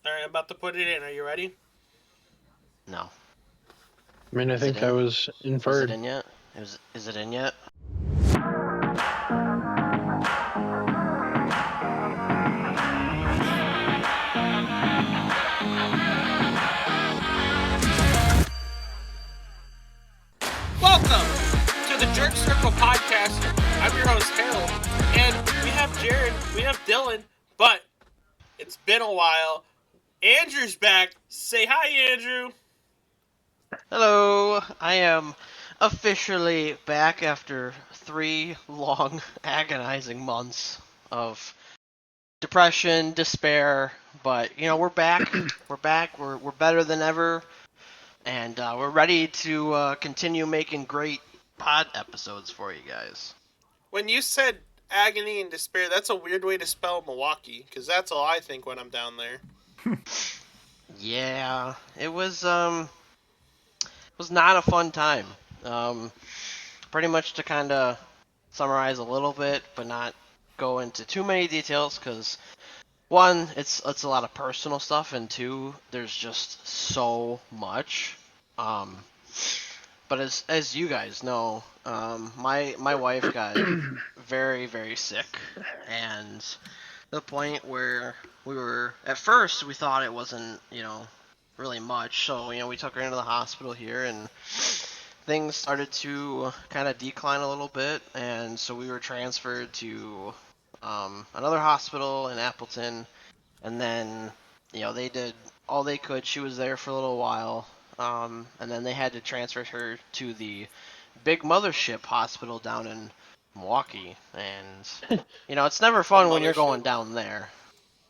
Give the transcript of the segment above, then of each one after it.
All right, I'm about to put it in. Are you ready? No. I mean, I Is it think that in? was Is it inferred. in yet? Is it in yet? Welcome to the Jerk Circle podcast. I'm your host Harold, and we have Jared, we have Dylan, but it's been a while. Andrew's back. Say hi, Andrew. Hello. I am officially back after 3 long, agonizing months of depression, despair. But we're back. We're back. We're better than ever, and we're ready to continue making great pod episodes for you guys. When you said agony and despair, that's a weird way to spell Milwaukee, because that's all I think when I'm down there. Yeah, it was not a fun time. Um, Pretty much to kind of summarize a little bit, but not go into too many details, because one, it's a lot of personal stuff, and two, there's just so much. Um, but as you guys know, my wife got very very sick, and the point where at first we thought it wasn't really much, so we took her into the hospital here, and things started to kind of decline a little bit, and so we were transferred to another hospital in Appleton, and then they did all they could. She was there for a little while, and then they had to transfer her to the big mothership hospital down in Milwaukee, and it's never The fun when you're mothership. going down there,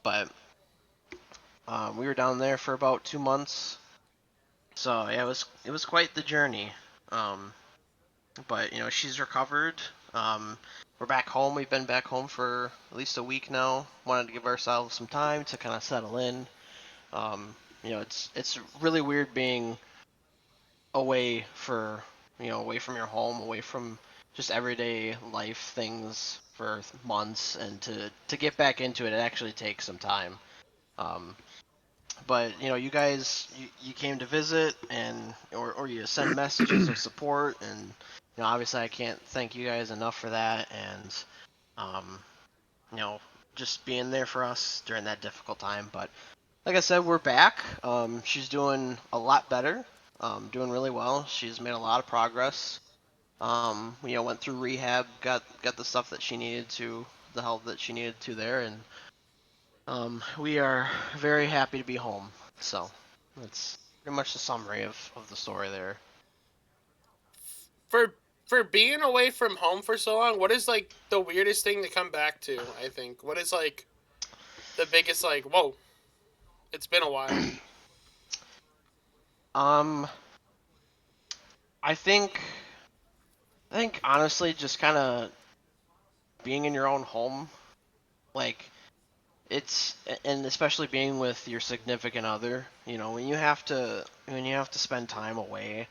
but we were down there for about 2 months, so yeah, it was quite the journey. Um, but she's recovered. Um, we're back home. We've been back home for at least a week now. Wanted to give ourselves some time to kind of settle in. Um, it's really weird being away for away from your home, away from just everyday life things for months, and to get back into it, it actually takes some time. Um, but you guys, you came to visit, and or you send messages of support, and obviously I can't thank you guys enough for that, and um, you know just being there for us during that difficult time. But like I said, we're back. She's doing a lot better, doing really well. She's made a lot of progress. Went through rehab, got the stuff that she needed to, the help that she needed to there, and we are very happy to be home. So that's pretty much the summary of the story there. For for being away from home for so long, what is like the weirdest thing to come back to? I think. What is like the biggest like? Whoa, it's been a while. um, I think honestly, just kind of being in your own home, like it's and especially being with your significant other. When you have to spend time away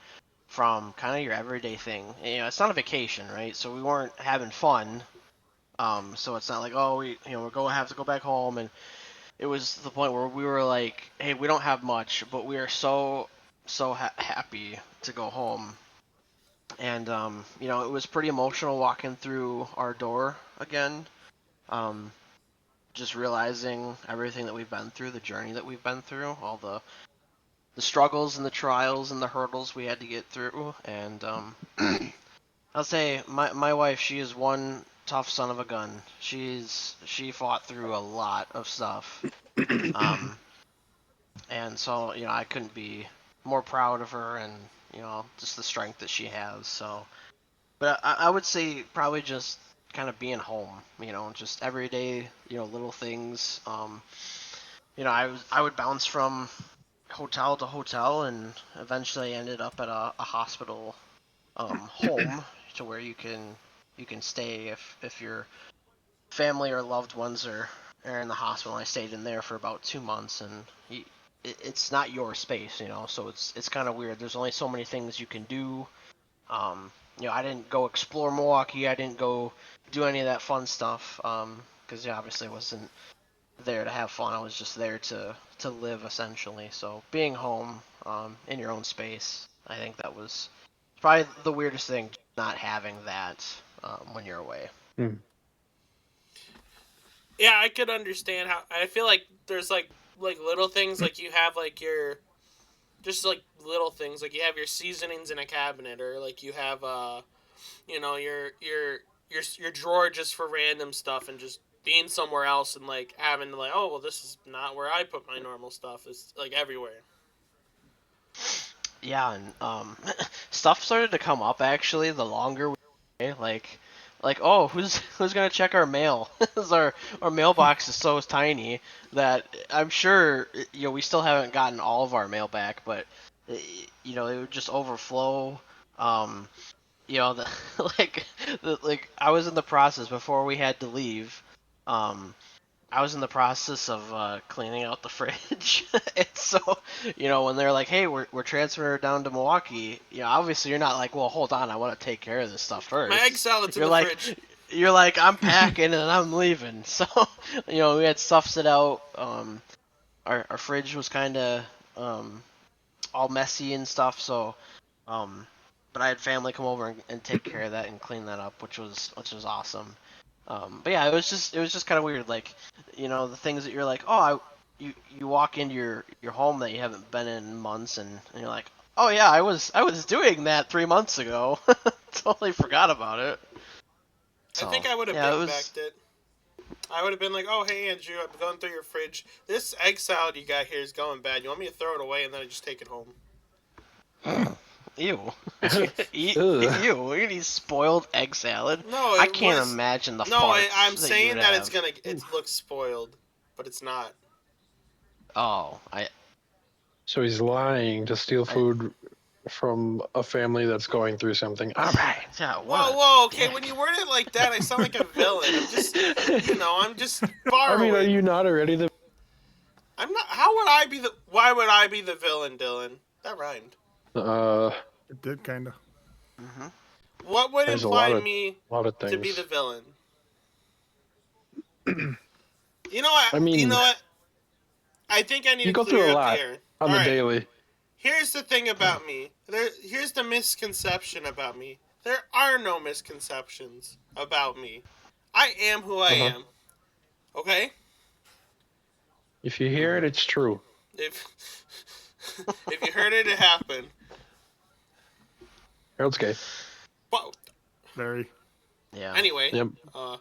from kind of your everyday thing. It's not a vacation, right? So we weren't having fun. So it's not like, oh, we go have to go back home, and it was the point where we were like, hey, we don't have much, but we are so happy to go home. And it was pretty emotional walking through our door again. Um, just realizing everything that we've been through, the journey that we've been through, all the struggles and the trials and the hurdles we had to get through. And I'll say my wife, she is one tough son of a gun. She fought through a lot of stuff. Um, and so I couldn't be more proud of her, and just the strength that she has. So, but I would say probably just kind of being home. Just everyday little things. I would bounce from hotel to hotel, and eventually ended up at a hospital home to where you can stay if your family or loved ones are in the hospital. I stayed in there for about 2 months, and it's not your space, so it's kind of weird. There's only so many things you can do. I didn't go explore Milwaukee. I didn't go do any of that fun stuff, because obviously it wasn't there to have fun. I was just there to live essentially. So being home, in your own space, I think that was probably the weirdest thing, not having that when you're away. Yeah, I could understand how. I feel like there's like little things, like you have like your just like little things, like you have your seasonings in a cabinet, or like you have you know, your drawer just for random stuff, and just being somewhere else and like having to like, oh well, this is not where I put my normal stuff. It's like everywhere. Yeah, and stuff started to come up actually the longer we were away, like oh who's gonna check our mail? 'Cause our mailbox is so tiny that I'm sure we still haven't gotten all of our mail back, but it would just overflow. Um, the like I was in the process before we had to leave. Um, I was in the process of cleaning out the fridge, and so when they're like, "Hey, we're transferring her down to Milwaukee," obviously you're not like, "Well, hold on, I want to take care of this stuff My egg first." salad's in You're the like, fridge. I'm packing and I'm leaving. So, we had stuff sit out. Our fridge was kind of um all messy and stuff, so um, but I had family come over and take care of that and clean that up, which was awesome. But yeah, it was just kind of weird, like the things that you're like, oh, you walk into your home that you haven't been in months, and you're like, oh yeah, I was doing that 3 months ago, totally forgot about it. I So think I would have yeah, it big was. backed it. I would have been like, "Oh, hey Andrew, I'm going through your fridge. This egg salad you got here is going bad. You want me to throw it away and then I just take it home?" Ew. Ew. Ugh. You're gonna eat spoiled egg salad? No, I it can't was. imagine the No, I'm farts that you saying would that it's have. gonna. It Oof. looks spoiled, but it's not. Oh, So he's lying to steal I, food from a family that's going through something. All right. yeah, what Whoa, a whoa. Okay, when dick. you word it like that, I sound like a villain. I'm just I mean, are borrowing. you not already the? I'm not. How would I be the? Why would I be the villain, Dylan? That rhymed. Uh, It did kind of. hmm What would there's a imply me lot of to be things. the villain? You know what? I You know mean, what? I think I need you to go through clear a up lot here. on All the right. daily. Here's the thing about me. Here's the misconception about me. There are no misconceptions about me. I am who I Uh-huh. am. Okay? If you hear hmm it, it's true. If if you heard it, it happened. Harold's gay. But Very. Yeah. anyway, Yep. uh,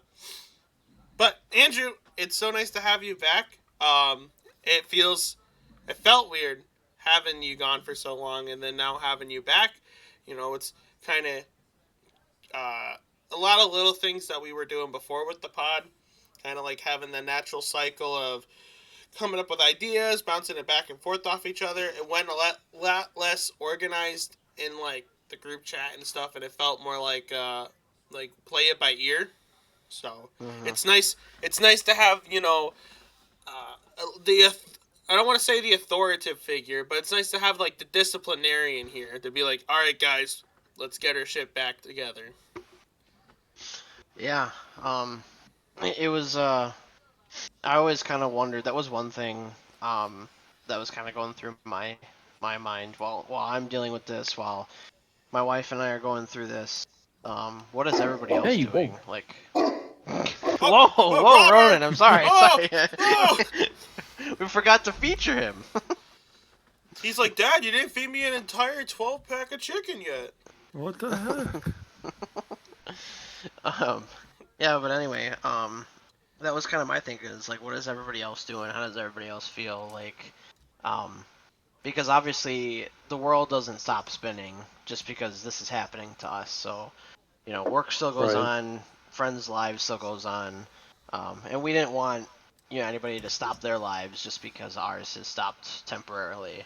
but Andrew, it's so nice to have you back. It felt weird having you gone for so long, and then now having you back. It's kind of uh, a lot of little things that we were doing before with the pod, kind of like having the natural cycle of coming up with ideas, bouncing it back and forth off each other. It went a lot less organized in like the group chat and stuff, and it felt more like play it by ear. So hmm it's nice. It's nice to have the. I don't want to say the authoritative figure, but it's nice to have like the disciplinarian here to be like, all right, guys, let's get our shit back together. Yeah. It was. I always kind of wondered. That was one thing. That was kind of going through my mind while I'm dealing with this, while my wife and I are going through this. What is everybody else Hey, doing? whoa. Like, Oh, whoa, Robert! Ronan. I'm sorry. Oh, Sorry. oh! We forgot to feature him. He's like, Dad, you didn't feed me an entire 12-pack of chicken yet. What the heck? um, yeah, but anyway, that was kind of my thinking. Is like, what is everybody else doing? How does everybody else feel? Like, um, because obviously the world doesn't stop spinning just because this is happening to us. So, work still goes Right. on, friends' lives still goes on, and we didn't want anybody to stop their lives just because ours has stopped temporarily.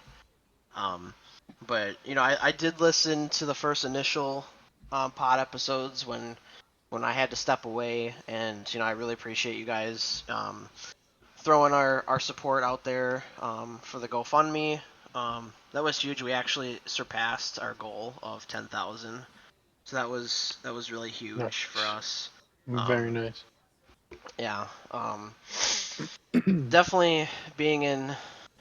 Um, but I did listen to the first initial pod episodes when I had to step away, and I really appreciate you guys throwing our support out there for the GoFundMe. That was huge. We actually surpassed our goal of 10,000, so that was really huge for Nice. us. Very Um, nice. yeah. definitely being in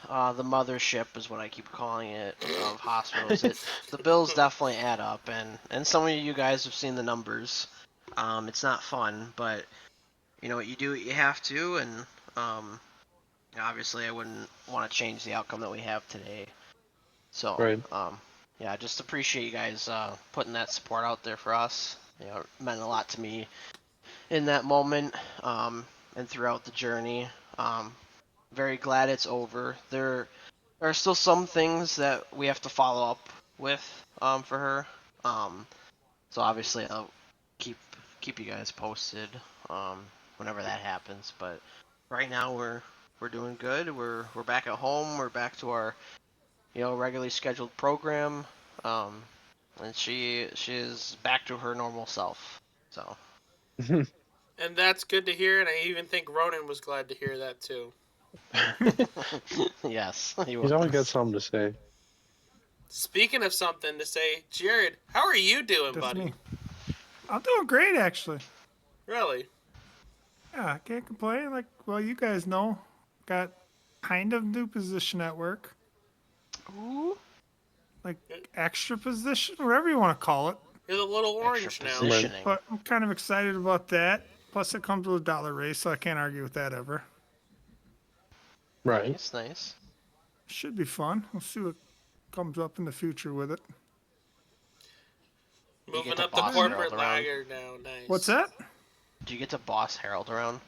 the mothership is what I keep calling it of hospitals. The bills definitely add up, and some of you guys have seen the numbers. It's not fun, but you know what, you do what you have to, and um, obviously I wouldn't want to change the outcome that we have today. So Right. yeah, just appreciate you guys putting that support out there for us. You know, it meant a lot to me in that moment, and throughout the journey. Very glad it's over. There are still some things that we have to follow up with for her. So obviously I'll keep you guys posted whenever that happens. But right now we're doing good. We're back at home. We're back to our regularly scheduled program. Um, and she is back to her normal self. So And that's good to hear, and I even think Ronan was glad to hear that too. yes, he He's always got was. something to say. Speaking of something to say, Jared, how are you doing, That's buddy? me. I'm doing great, actually. Really? Yeah, I can't complain. Like, well, you guys know, got kind of new position at work. Ooh. Like, extra position, whatever you want to call it. You're the little orange Extra now. positioning. But I'm kind of excited about that. Plus, it comes with a dollar raise, so I can't argue with that ever. Right. Nice, nice. Should be fun. We'll see what comes up in the future with it. You get Moving to up the boss corporate Harold around? ladder now. Nice. What's that? Do you get to boss Harold around?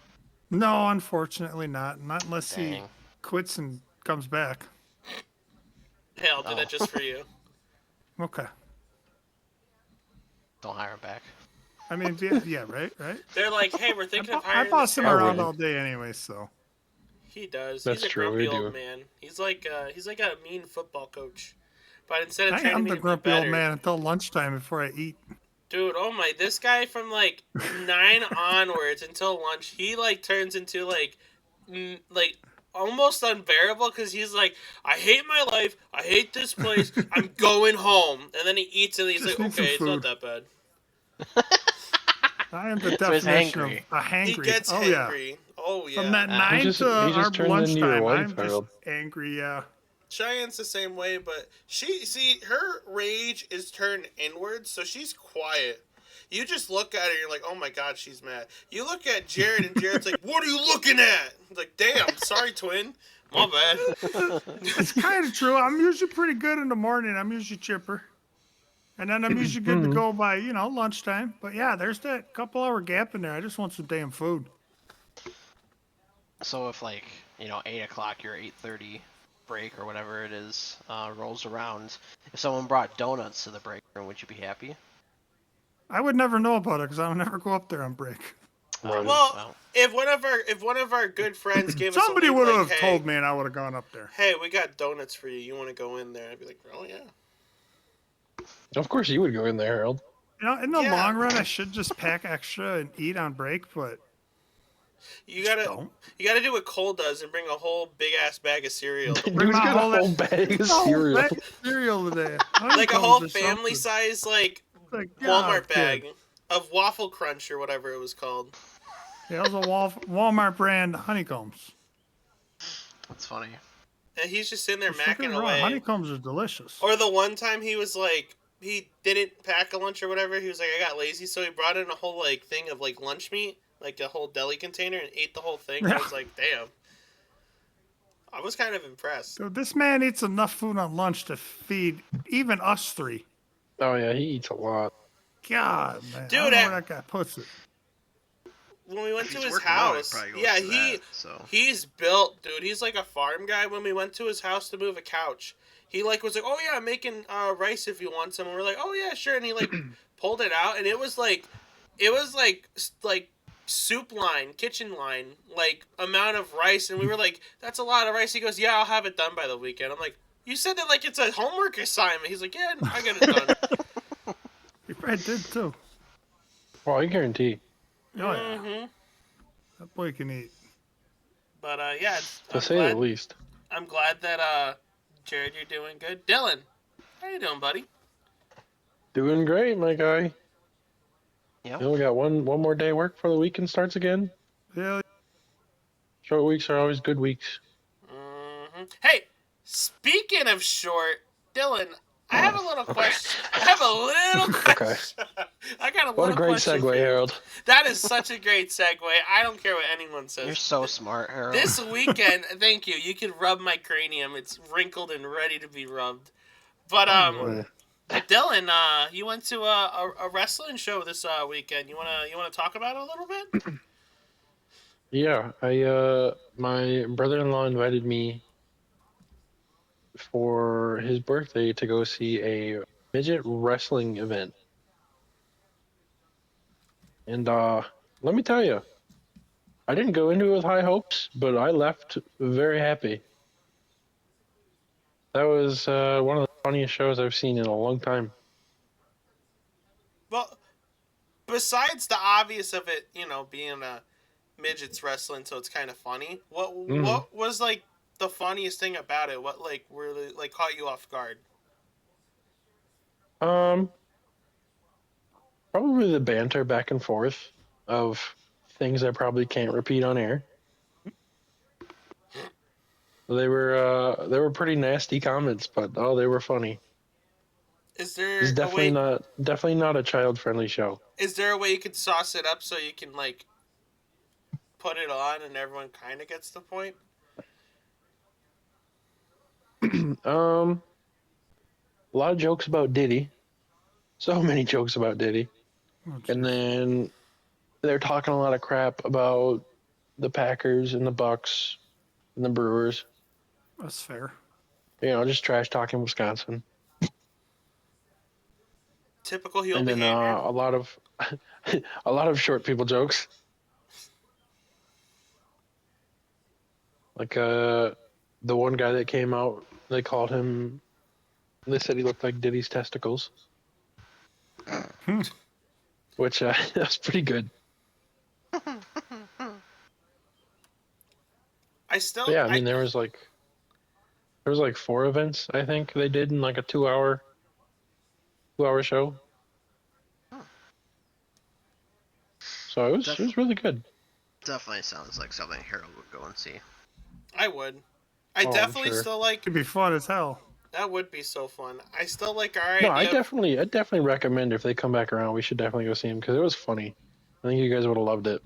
No, unfortunately not. Not unless he Dang. quits and comes back. Hey, I'll do that just for you. Okay. Don't hire him back. I mean, yeah, right. They're like, hey, we're thinking of I hiring boss this him Harold. around wouldn't. all day anyway, so. He does. That's He's a true, grumpy we do. old man. He's like a mean football coach. But instead of I training am me the to be grumpy old better, man until lunchtime before I eat. dude, oh my, this guy from like 9 onwards until lunch, he like turns into like almost unbearable because he's like, I hate my life, I hate this place, I'm going home, and then he eats and he's Just like, need some okay, it's not food. that bad. I am the So he's definition hangry. of a hangry. He gets oh yeah. hangry. Oh yeah. From that He 9 just- to he just our turned into your lunchtime, wife, I'm just Harold. angry. Yeah. Cheyenne's the same way, but her rage is turned inwards, so she's quiet. You just look at her, you're like, oh my god, she's mad. You look at Jared, and Jared's like, what are you looking at? It's like, damn, sorry, twin. My bad. It's kind of true. I'm usually pretty good in the morning. I'm usually chipper. And then I'm usually good to go by, lunchtime. But yeah, there's that couple hour gap in there. I just want some damn food. So if 8 o'clock, your 8:30 break or whatever it is rolls around, if someone brought donuts to the break room, would you be happy? I would never know about it because I would never go up there on break. Right. Well, if one of our good friends gave us Somebody a link, would like, have hey, told me and I would have gone up there. hey, we got donuts for you. You want to go in there? I'd be like, oh yeah. Of course you would go in there, Harold. In the Yeah. long run, I should just pack extra and eat on break, but You just gotta don't. do what Cole does and bring a whole big ass bag of cereal. Dude's Bring my got whole- a whole bag of Oh, cereal. bag of cereal today. Like a whole family size Like, Walmart God, bag kid. of Waffle Crunch or whatever it was called. Yeah, it was a Walmart brand honeycombs. That's funny. And he's just sitting there Don't get me macking wrong, away. honeycombs are delicious. Or the one time he was like, he didn't pack a lunch or whatever. He was like, I got lazy, so he brought in a whole thing of lunch meat, like a whole deli container, and ate the whole thing. I was like, damn. I was kind of impressed. Dude, this man eats enough food on lunch to feed even us three. Oh yeah, he eats a lot. God, man. Dude, I don't know where that guy puts it. When we went If to he's his working out, house, it probably goes yeah, to that, so. he's built, dude. He's like a farm guy. When we went to his house to move a couch, he was like, oh yeah, I'm making rice if you want some. And we're like, oh yeah, sure. And he pulled it out, and it was like soup line, kitchen line, amount of rice. And we were like, that's a lot of rice. He goes, yeah, I'll have it done by the weekend. I'm like, you said that like it's a homework assignment. He's like, yeah, I got it done. He probably did too. Well, I guarantee. Oh, yeah. Mm-hmm. That boy can eat. But yeah, To say the least. I'm glad that Jared, you're doing good. Dylan, how you doing, buddy? Doing great, my guy. Yeah. We only got one more day work before the weekend starts again. Yeah, Short weeks are always good weeks. Hey, speaking of short, Dylan, I have a little Okay. question. I have a little Okay. question. I got a What a little great question segue, for you. Harold. That is such a great segue. I don't care what anyone says. You're so smart, Harold. This weekend, thank you. You can rub my cranium. It's wrinkled and ready to be rubbed. But boy. Dylan, you went to a wrestling show this weekend. You wanna talk about it a little bit? Yeah, my brother-in-law invited me for his birthday to go see a midget wrestling event. And let me tell you, I didn't go into it with high hopes, but I left very happy. That was one of the funniest shows I've seen in a long time. Well, besides the obvious of it, being a midgets wrestling, so it's kind of funny. What Mhm. what was like the funniest thing about it? What like really like caught you off guard? Um, Probably the banter back and forth of things I probably can't repeat on air. They were pretty nasty comments, but oh, they were funny. Is It's there a way? definitely not a child friendly show. Is there a way you could sauce it up so you can like put it on and everyone kind of gets the point? A lot of jokes about Diddy. So many jokes about Diddy. Oh, And jeez. then they're talking a lot of crap about the Packers and the Bucks and the Brewers. That's fair. Just trash talking Wisconsin. Typical heel And then behavior. a lot of a lot of short people jokes. Like the one guy that came out, they called him. They said he looked like Diddy's testicles, which that's pretty good. I still But yeah, I I mean there was like 4 events I think they did in like a 2-hour show. So it was really good. Definitely sounds like something Harold would go and see. I would. I Oh, I'm definitely sure. still like It'd be fun as hell. that would be so fun. I still like our No, idea. I definitely recommend if they come back around, we should definitely go see him because it was funny. I think you guys would have loved it.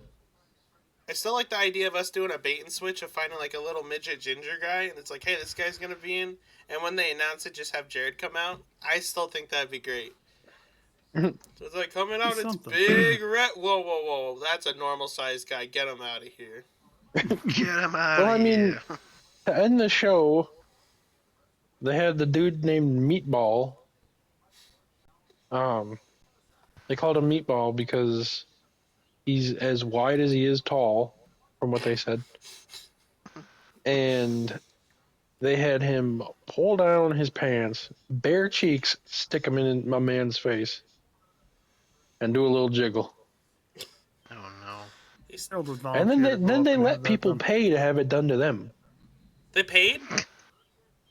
I still like the idea of us doing a bait and switch of finding like a little midget ginger guy, and it's like, hey, this guy's gonna be in. And when they announce it, just have Jared come out. I still think that'd be great. So it's like coming out, it's Something. big red. Whoa, whoa, whoa! That's a normal sized guy. Get him out of here. Get him out Well, of I mean, here. to end the show, they had the dude named Meatball. Um, they called him Meatball because he's as wide as he is tall, from what they said. And they had him pull down his pants, bare cheeks, stick him in my man's face, and do a little jiggle. Oh no. He's, Harold would And then volunteer to go up they and have let that people done. pay to have it done to them. they paid.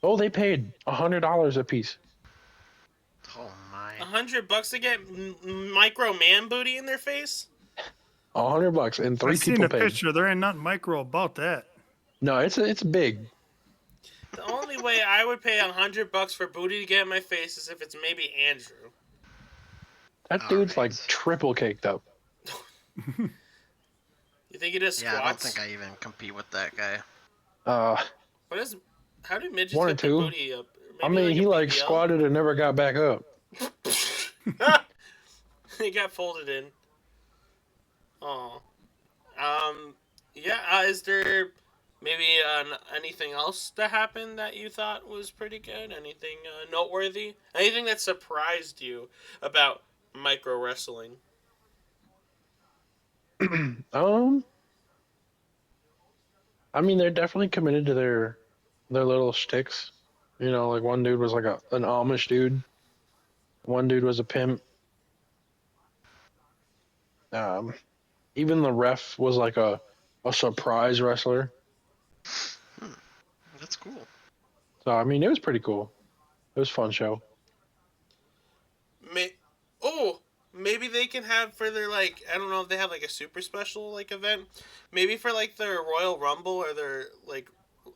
Oh, they paid $100 a piece. Oh my. $100 to get micro man booty in their face. $100, and 3 I've seen people the paid. picture. There ain't nothing micro about that. No, it's big. The only way I would pay $100 for booty to get in my face is if it's maybe Andrew. That dude's like Alright. triple caked up. You think he does Yeah, I don't squats? think I even compete with that guy. What is? How do midgets One or get their two. booty up? I Maybe mean, he a like BBL? squatted and never got back up. He got folded in. Oh. Yeah. Is there maybe anything else that happened that you thought was pretty good? Anything noteworthy? Anything that surprised you about micro wrestling? I mean, they're definitely committed to their little shticks. Like one dude was like an Amish dude. One dude was a pimp. Um, Even the ref was like a surprise wrestler. That's cool. So I mean, it was pretty cool. It was a fun show. Oh, maybe they can have for their I don't know if they have a super special event. Maybe for their Royal Rumble or their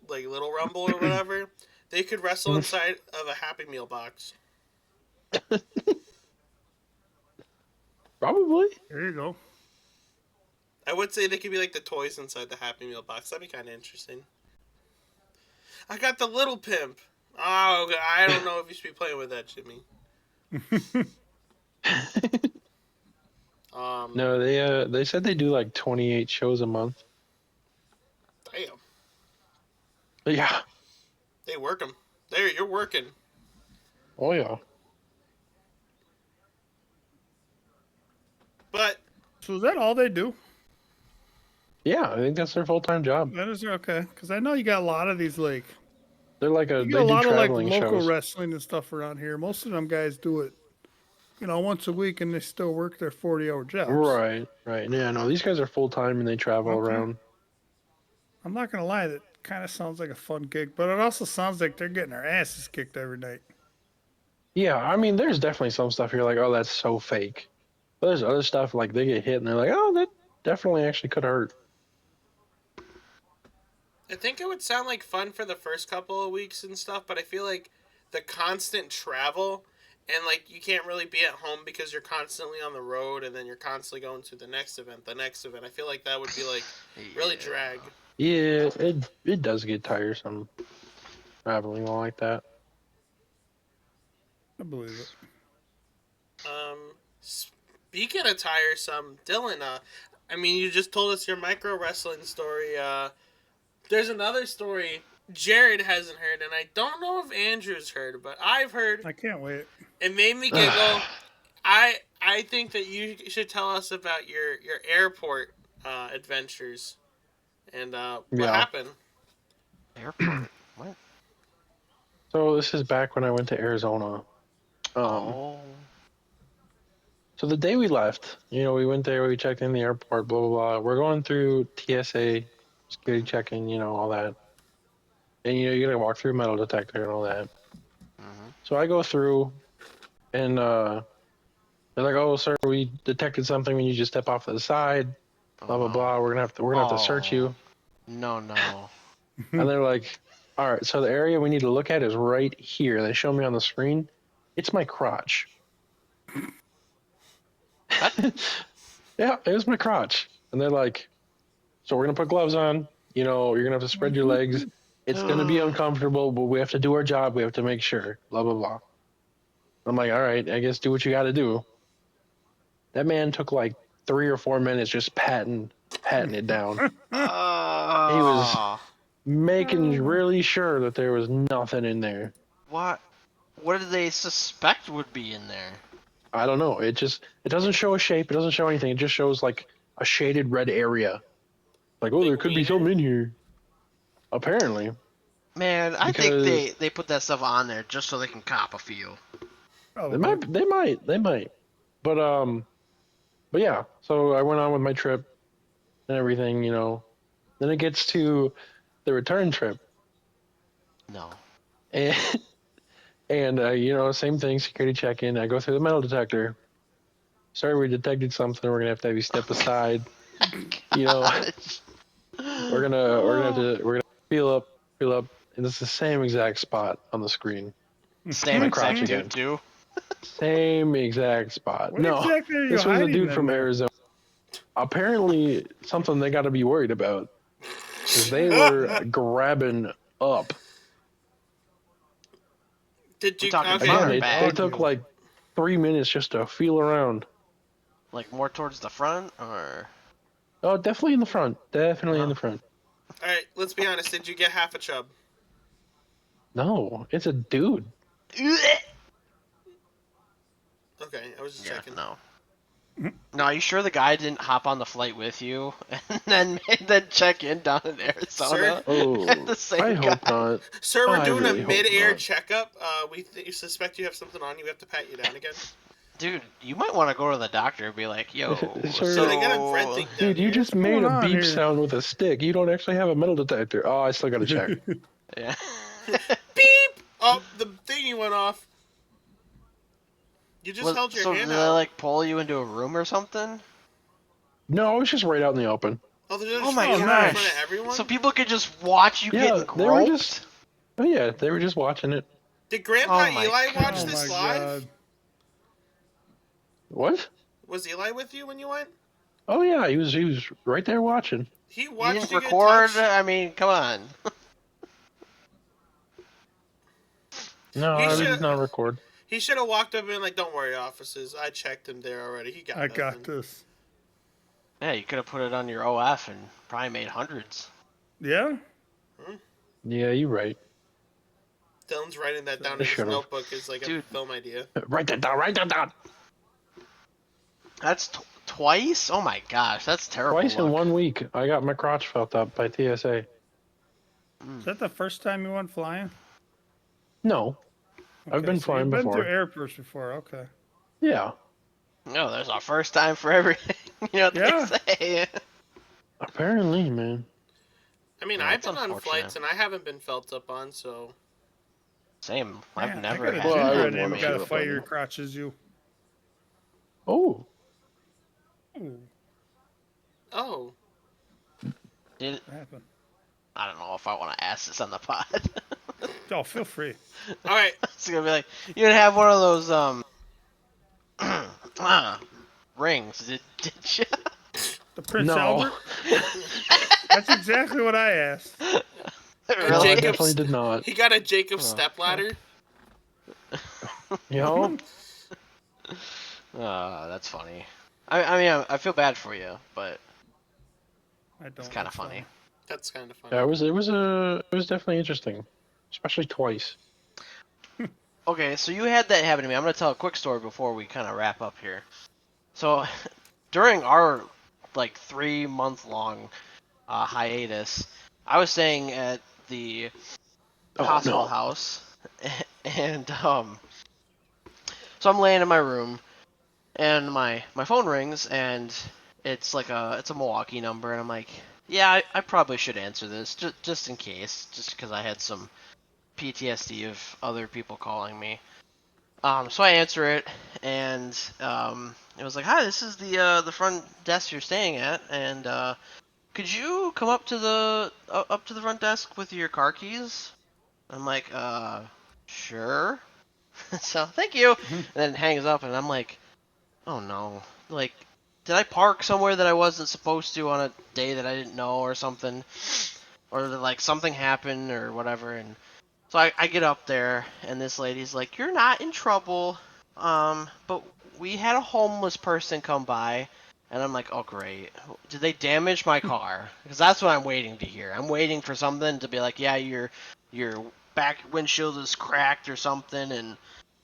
Little Rumble or whatever, they could wrestle inside of a Happy Meal box. Probably. There you go. I would say they could be the toys inside the Happy Meal box. That'd be kind of interesting. I got the little pimp. Oh, I don't know if you should be playing with that, Jimmy. No, they said they do 28 shows a month. Damn. Yeah. They work them. You're working. Oh yeah. But So is that all they do? Yeah, I think that's their full-time job. That is okay, because I know you got a lot of these They're you they get a do lot of traveling local shows. wrestling and stuff around here. Most of them guys do it, once a week, and they still work their 40-hour jobs. Right. Yeah, no, these guys are full-time and they travel around. I'm not gonna lie, that kind of sounds like a fun gig, but it also sounds like they're getting their asses kicked every night. Yeah, I mean, there's definitely some stuff you're like, oh, that's so fake. But there's other stuff they get hit and they're like, oh, that definitely actually could hurt. I think it would sound like fun for the first couple of weeks and stuff, but I feel like the constant travel and you can't really be at home because you're constantly on the road and then you're constantly going to the next event. I feel like that would be really drag. Yeah, it does get tiresome traveling like that. I believe it. Speaking of tiresome, Dylan, I mean, you just told us your micro wrestling story. There's another story Jared hasn't heard, and I don't know if Andrew's heard, but I've heard. I can't wait. It made me giggle. I think that you should tell us about your airport adventures and what happened. Airport? What? So this is back when I went to Arizona. So the day we left, we went there, we checked in the airport, blah, blah, blah. We're going through TSA, security checking, all that. And, you got to walk through a metal detector and all that. Mm-hmm. So I go through, and they're like, "Oh, sir, we detected something when you just step off to the side, blah, blah, blah. We're gonna have to search you." No. And they're like, "All right, so the area we need to look at is right here." They show me on the screen. It's my crotch. Yeah, it was my crotch. And they're like, "So we're gonna put gloves on. You're gonna have to spread your legs. It's gonna be uncomfortable, but we have to do our job. We have to make sure. Blah blah blah." I'm like, "All right, I guess do what you got to do." That man took 3 or 4 minutes just patting it down. He was making really sure that there was nothing in there. What did they suspect would be in there? I don't know. It doesn't show a shape. It doesn't show anything. It just shows a shaded red area. Oh, there could be something in here. Apparently. Man, I think they put that stuff on there just so they can cop a feel. They might. But yeah. So I went on with my trip and everything, Then it gets to the return trip. No. And same thing, security check-in. I go through the metal detector. Sorry, we detected something. We're gonna have you step aside. We're gonna feel up, and it's the same exact spot on the screen. Same My crotch exact again. dude too. Same exact spot. What No, exactly are you this was a hiding dude in from there? Arizona. Apparently, something they got to be worried about, because they were grabbing up. Did you? talking Okay. front or Again, back? it took 3 minutes just to feel around. More towards the front, or? Oh, definitely in the front. Definitely in the front. All right, let's be honest. Did you get half a chub? No, it's a dude. Okay, I was just checking. No. No, are you sure the guy didn't hop on the flight with you and then check in down in Arizona? Oh, And the same I guy? hope not. Sir, we're I doing really a hope mid-air not. checkup. We suspect you have something on you. We have to pat you down again. Dude, you might want to go to the doctor and be like, yo, Sir, So they got a red thing down Dude, you here. just made going a on beep here? sound with a stick. You don't actually have a metal detector. Oh, I still gotta check. Yeah. Beep! Oh, the thingy went off. You just held your so hand did they out. like pull you into a room or something? No, it was just right out in the open. Oh, they're Oh just my filming in gosh! front of everyone? So people could just watch you Yeah, getting they were groped? just. Oh yeah, they were just watching it. Did Grandpa Oh my Eli watch Oh goodness. this my live? god. What? Was Eli with you when you went? Oh yeah, he was right there watching. He You watched didn't you get record? touched? I mean, come on. No, He I should did not record. he should have walked up and been like, "Don't worry, officers. I checked him there already. He got I nothing." got this. Yeah, you could have put it on your OF and probably made hundreds. Yeah? Yeah, you're right. Dylan's writing that down I in his should've. notebook as like a Dude. film idea. Write that down. Write that down. That's twice? Oh my gosh, that's terrible. Twice in luck. 1 week, I got my crotch felt up by TSA. Is that the first time you went flying? No, I've been so flying you've been before. through airports before, okay. Yeah, No, there's a first time for everything. You know what Yeah. they say? apparently, man. I mean, Yeah, I've it's been on unfortunate. flights and I haven't been felt up on, so Same. I've Man, never I got a had Well, I ginger would in him want got to to up fight on your you. crotch as you. Oh, Ooh, oh. Did, what happened? I don't know if I want to ask this on the pod. Oh, feel free. All right. It's gonna be like, you didn't have one of those rings, did you? The Prince no. Albert? That's exactly what I asked. No, Really? I Jacob's- definitely did not. He got a Jacob Oh. stepladder. You know? That's funny. I mean, I feel bad for you, but I don't. it's kind of that's funny. That's kind of funny. Yeah, it was definitely interesting, especially twice. Okay, so you had that happen to me. I'm gonna tell a quick story before we kind of wrap up here. So, during our like 3-month-long hiatus, I was staying at the Oh, hospital no. house, and so I'm laying in my room, and my phone rings, and it's a Milwaukee number, and I'm like, yeah, I probably should answer this just in case, just because I had some PTSD of other people calling me. So I answer it, and it was like, "Hi, this is the front desk you're staying at, and could you come up to the front desk with your car keys?" I'm like, sure." So thank you, and then it hangs up, and I'm like, oh no, like, did I park somewhere that I wasn't supposed to on a day that I didn't know or something, or did, like, something happen or whatever? And so I get up there, and this lady's like, "You're not in trouble, but we had a homeless person come by." And I'm like, "Oh great, did they damage my car?" Because that's what I'm waiting to hear. I'm waiting for something to be like, "Yeah, your back windshield is cracked or something," and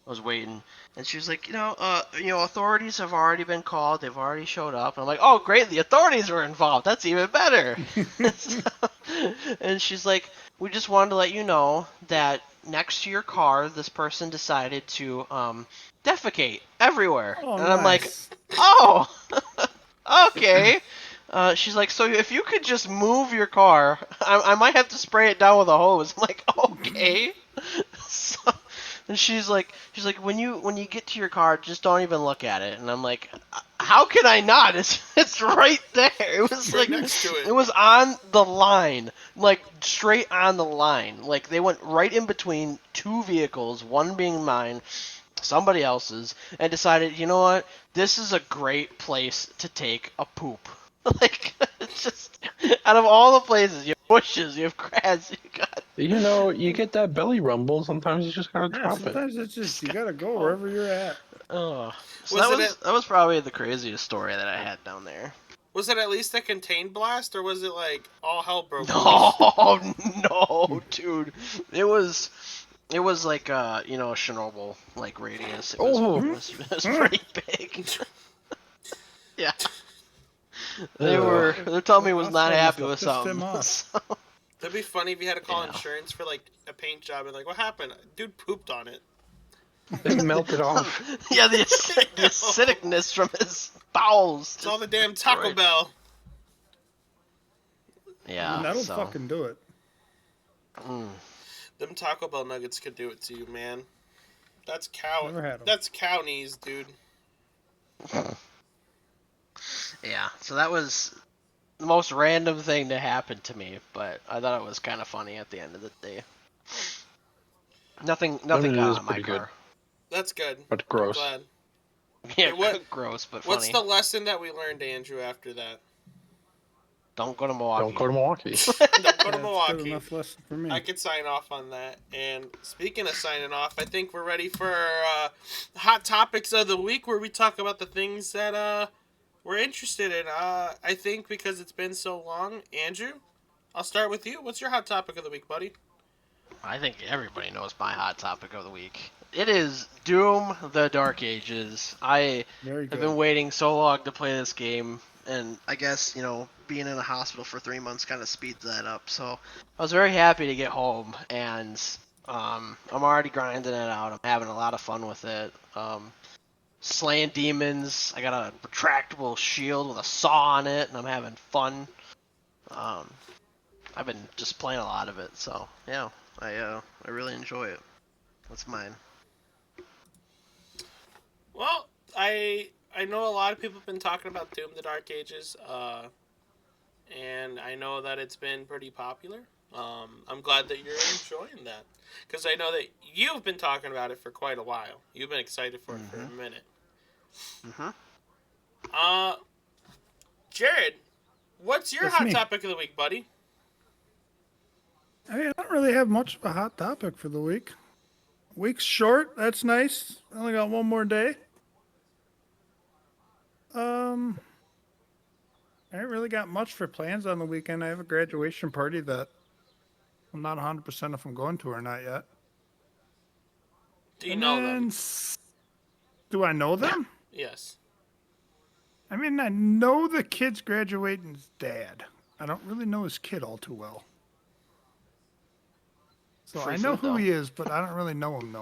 I was waiting, and she was like, authorities have already been called. They've already showed up. And I'm like, "Oh, great, the authorities were involved. That's even better." And she's like, "We just wanted to let you know that next to your car, this person decided to defecate everywhere." Oh, and I'm like, nice. "Oh, okay." She's like, "So if you could just move your car, I might have to spray it down with a hose." I'm like, "Okay." So, and she's like, when you get to your car, just don't even look at it. And I'm like, how can I not? It's right there. It was Right like next to it. It was on the line, like straight on the line. Like they went right in between two vehicles, one being mine, somebody else's, and decided, you know what? This is a great place to take a poop. Like, it's just, out of all the places, you have bushes, you have grass, you got... You get that belly rumble. Sometimes you just gotta Yeah, drop it. sometimes it's just, you got to go wherever you're at. Oh, so Was that was probably the craziest story that I had down there. Was it at least a contained blast, or was it like all hell broke loose? No, no, dude. It was like a Chernobyl like radius. It was pretty big. Yeah. They're telling me it was not happy with something. So, That'd be funny if you had to call Yeah. insurance for like a paint job and like, what happened? Dude pooped on it. It melted off. yeah, the acidicness from his bowels. It's all the damn Taco Right. Bell. Yeah, That'll so, fucking do it. Them Taco Bell nuggets could do it to you, man. That's cow. Never had 'em. That's cow knees, dude. Yeah, so that was the most random thing to happen to me, but I thought it was kind of funny at the end of the day. Nothing I mean, it got is on my pretty good, car. That's good. but I'm gross. glad. Yeah, Hey, gross, but What's funny. the lesson that we learned, Andrew, after that? Don't go to Milwaukee. Don't go to Milwaukee. Don't go to That's Milwaukee. good enough lesson for me. I could sign off on that. And speaking of signing off, I think we're ready for hot topics of the week, where we talk about the things that we're interested in. I think because it's been so long, Andrew, I'll start with you. What's your hot topic of the week, buddy? I think everybody knows my hot topic of the week. It is Doom: The Dark Ages. I Very have good. been waiting so long to play this game, and I guess, being in a hospital for 3 months kind of speeds that up. So I was very happy to get home, and I'm already grinding it out. I'm having a lot of fun with it. Slaying demons. I got a retractable shield with a saw on it, and I'm having fun. I've been just playing a lot of it, so yeah, I really enjoy it. That's mine. Well, I know a lot of people have been talking about Doom: The Dark Ages, and I know that it's been pretty popular. I'm glad that you're enjoying that, because I know that you've been talking about it for quite a while. You've been excited for it for a minute. Uh, Jared, what's your That's hot me. topic of the week, buddy? I don't really have much of a hot topic for the week. Week's short. That's nice. I only got one more day. I ain't really got much for plans on the weekend. I have a graduation party that I'm not 100% if I'm going to or not yet. Do you And know then them? do I know them? Yes. I mean, I know the kid's graduating's dad. I don't really know his kid all too well. So Free I know food, who though. he is, but I don't really know him.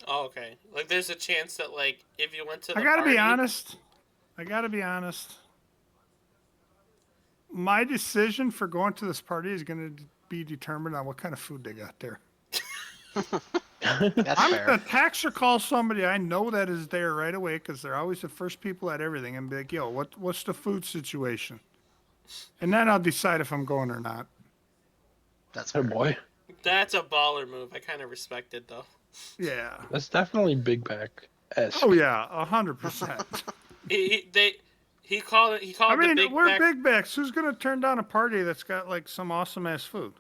Oh, okay. Like, there's a chance that, like, if you went to the I gotta party... be honest. My decision for going to this party is going to be determined on what kind of food they got there. That's I'm fair. going to text or call somebody I know that is there right away, because they're always the first people at everything, and be like, yo, what's the food situation? And then I'll decide if I'm going or not. That's Oh fair. boy, That's a baller move. I kind of respect it, though. Yeah. that's definitely big back esque. Oh, yeah, 100%. He called it. He called I mean, the big we're back. big backs. Who's going to turn down a party that's got, like, some awesome-ass food?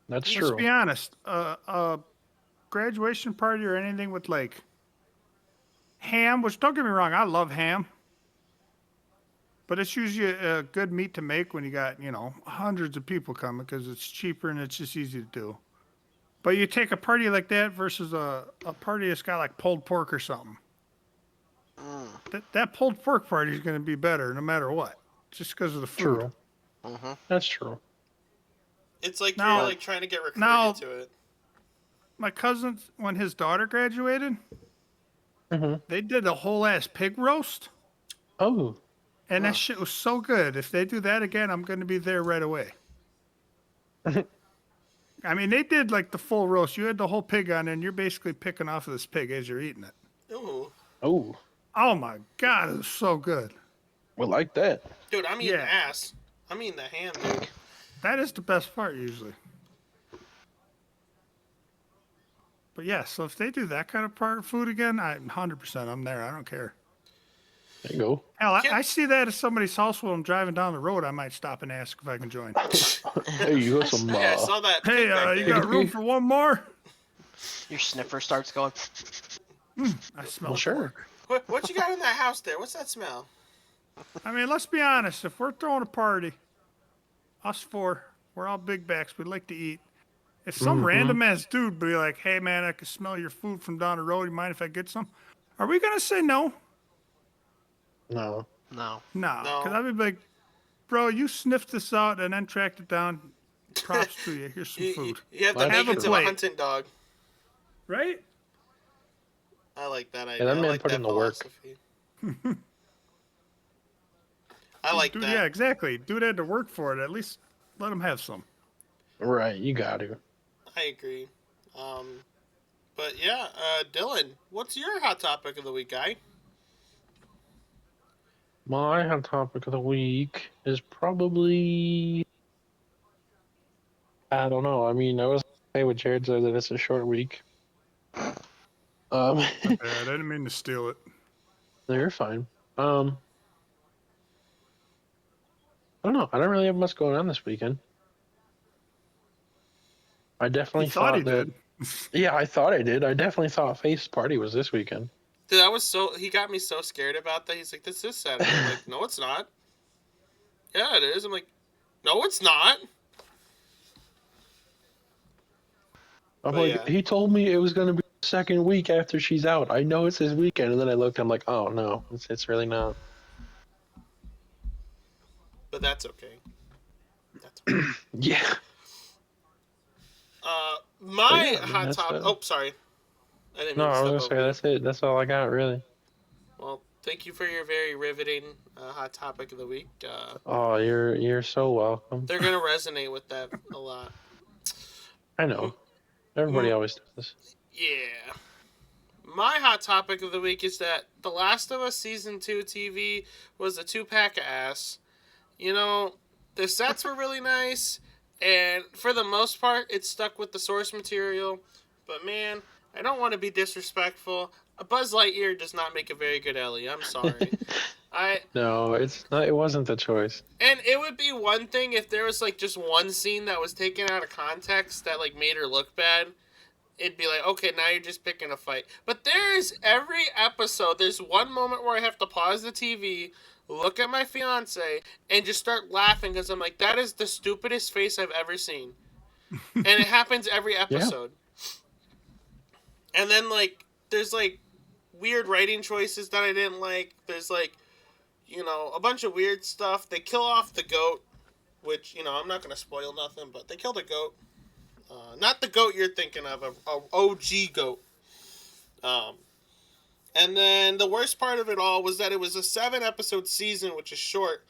That's Let's true. be honest. A graduation party or anything with, like, ham, which don't get me wrong, I love ham. But it's usually a good meat to make when you got, hundreds of people coming, because it's cheaper and it's just easy to do. But you take a party like that versus a party that's got like pulled pork or something. That pulled pork party is going to be better no matter what, just because of the food. True. That's true. It's like Now- you're like trying to get recruited now- to it. My cousin, when his daughter graduated, Mhm. they did a whole ass pig roast. Oh, And that shit was so good. If they do that again, I'm going to be there right away. I mean, they did like the full roast. You had the whole pig on, and you're basically picking off of this pig as you're eating it. Ooh, oh, Oh my God, it was so good. we like that. dude, I'm eating Yeah. ass. I'm eating the ham, dude. That is the best part usually. But yeah, so if they do that kind of part food again, I'm 100%. I'm there. I don't care. There you go. Hell, I see that at somebody's house when I'm driving down the road. I might stop and ask if I can join. There you go. Some. Hey, I saw that. Hey, pig back you there. got room for one more? Your sniffer starts going. I smell Well, sure. pork. What you got in that house there? What's that smell? I mean, let's be honest. If we're throwing a party, us four, we're all big backs. We like to eat. If some random ass dude be like, "Hey man, I can smell your food from down the road. You mind if I get some?" Are we gonna say no? No. No. No, No. because I'd be like, "Bro, you sniffed this out and then tracked it down. Props to you. Here's some food." You have the Well, have a makings of a plate. hunting dog. Right? I like that idea. that I man like put that in the work. philosophy. I like Dude, that. yeah, exactly. Dude had to work for it. At least let him have some. Right, you got to. I agree. But yeah, Dylan, what's your hot topic of the week, guy? My hot topic of the week is probably, I don't know. I mean, I was okay with Jared said that it's a short week. My bad. I didn't mean to steal it. No, you're fine. I don't know. I don't really have much going on this weekend. I definitely He thought he that. did. Yeah, I thought I did. I definitely thought Face Party was this weekend. Dude, he got me so scared about that. He's like, this is Saturday. I'm like, no, it's not. Yeah, it is. I'm like, no, it's not. I'm But like, yeah. he told me it was going to be the second week after she's out. I know it's this weekend. And then I looked, I'm like, oh, no, it's really not. But that's okay. That's okay. Yeah. My yeah, I mean, hot that's topic. it. Oh, sorry. I didn't No, mean to I was step going to over say, you. that's it. That's all I got, really. Well, thank you for your very riveting hot topic of the week. Oh, you're so welcome. They're gonna resonate with that a lot. I know. Everybody always does this. Yeah. My hot topic of the week is that The Last of Us Season 2 TV was a 2-pack of ass. You know, the sets were really nice, and for the most part, it stuck with the source material. But man, I don't want to be disrespectful. A Buzz Lightyear does not make a very good Ellie. I'm sorry. No, it's not. It wasn't the choice. And it would be one thing if there was like just one scene that was taken out of context that like made her look bad. It'd be like, okay, now you're just picking a fight. But there's every episode, there's one moment where I have to pause the TV, look at my fiance, and just start laughing because I'm like, that is the stupidest face I've ever seen. And it happens every episode. Yeah. And then like, there's like weird writing choices that I didn't like. There's like, you know, a bunch of weird stuff. They kill off the goat, which, you know, I'm not going to spoil nothing, but they killed a goat. Not the goat you're thinking of, a OG goat. And then the worst part of it all was that it was a 7-episode season, which is short,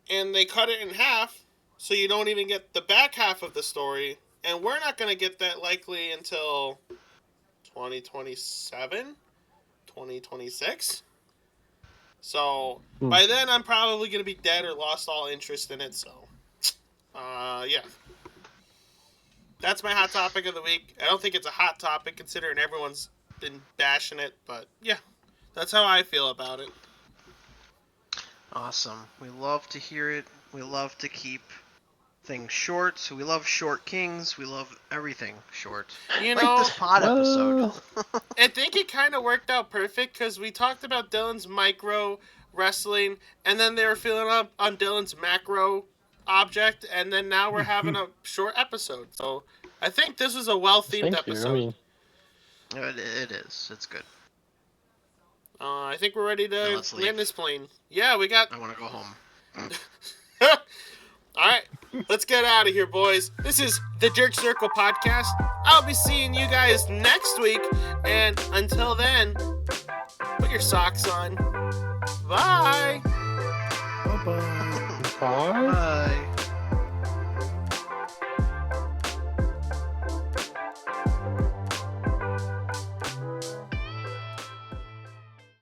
and they cut it in half, so you don't even get the back half of the story, and we're not going to get that likely until 2027, 2026. So, by then, I'm probably going to be dead or lost all interest in it, so, yeah. That's my hot topic of the week. I don't think it's a hot topic considering everyone's been bashing it, but yeah, that's how I feel about it. Awesome. We love to hear it. We love to keep things short. We love short kings. We love everything short. You like know, this pod episode. I think it kind of worked out perfect because we talked about Dylan's micro wrestling, and then they were filling up on Dylan's macro object, and then now we're having a short episode. So I think this was a well-themed episode. It is. It's good. I think we're ready to let's land leave. this plane. Yeah, we got... I want to go home. Alright, let's get out of here, boys. This is the Jerk Circle Podcast. I'll be seeing you guys next week, and until then, put your socks on. Bye! Bye-bye. Bye.